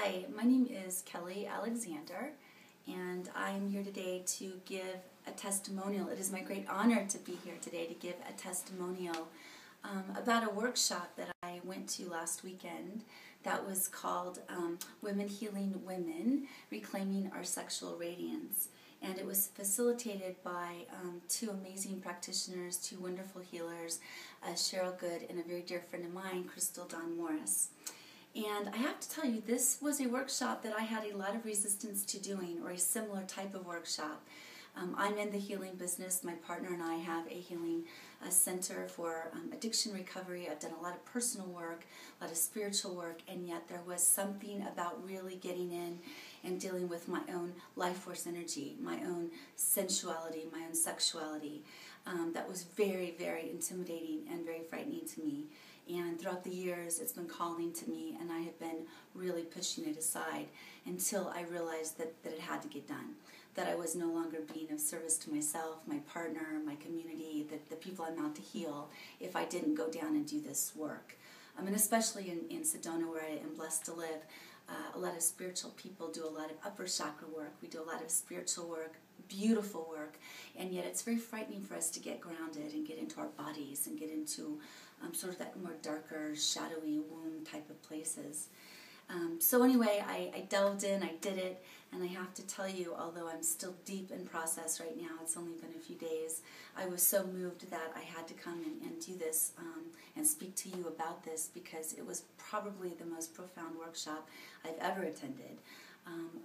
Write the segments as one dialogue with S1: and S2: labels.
S1: Hi, my name is Kelley Alexander, and I'm here today to give a testimonial. It is my great honor to be here today to give a testimonial about a workshop that I went to last weekend that was called Women Healing Women, Reclaiming Our Sexual Radiance. And it was facilitated by two amazing practitioners, two wonderful healers, Cheryl and a very dear friend of mine, Crystal Morris. And I have to tell you, this was a workshop that I had a lot of resistance to doing, or a similar type of workshop. I'm in the healing business. My partner and I have a healing center for addiction recovery. I've done a lot of personal work, a lot of spiritual work, and yet there was something about really getting in and dealing with my own life force energy, my own sensuality, my own sexuality, that was very, very intimidating and very frightening to me. And throughout the years, it's been calling to me, and I have been really pushing it aside until I realized that it had to get done, that I was no longer being of service to myself, my partner, my community, the people I'm out to heal, if I didn't go down and do this work. And especially in Sedona, where I am blessed to live, a lot of spiritual people do a lot of upper chakra work. We do a lot of spiritual work, beautiful work, and yet it's very frightening for us to get grounded and get into our bodies and get into sort of that more darker, shadowy womb type of places. So anyway, I delved in, I did it, and I have to tell you, although I'm still deep in process right now, it's only been a few days, I was so moved that I had to come and do this and speak to you about this, because it was probably the most profound workshop I've ever attended.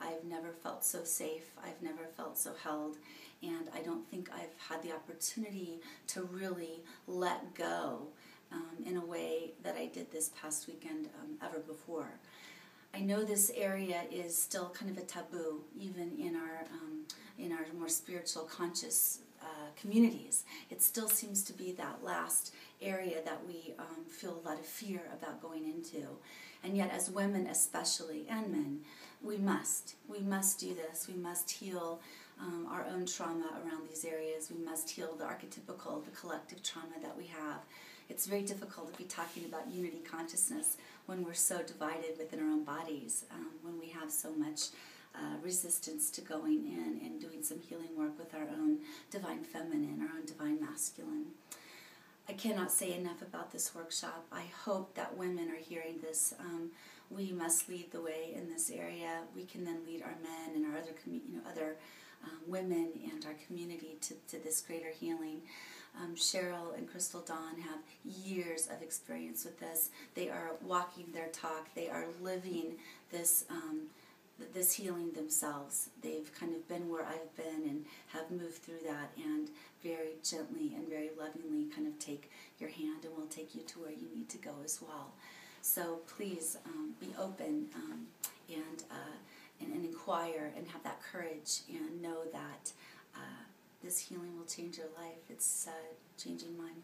S1: I've never felt so safe, I've never felt so held, and I don't think I've had the opportunity to really let go in a way that I did this past weekend ever before. I know this area is still kind of a taboo, even in our more spiritual, conscious communities. It still seems to be that last area that we feel a lot of fear about going into. And yet, as women especially, and men, we must do this. We must heal our own trauma around these areas. We must heal the archetypical, the collective trauma that we have. It's very difficult to be talking about unity consciousness when we're so divided within our own bodies, when we have so much resistance to going in and doing some healing work with our own divine feminine, our own divine masculine. I cannot say enough about this workshop. I hope that women are hearing this. We must lead the way in this area. We can then lead our men and our other women and our community to this greater healing. Cheryl and Crystal have years of experience with this. They are walking their talk. They are living this this healing themselves. They've kind of been where I've been and have moved through that, and very gently and very lovingly kind of take your hand and will take you to where you need to go as well. So please be open and inquire and have that courage, and know that this healing will change your life. It's changing mine.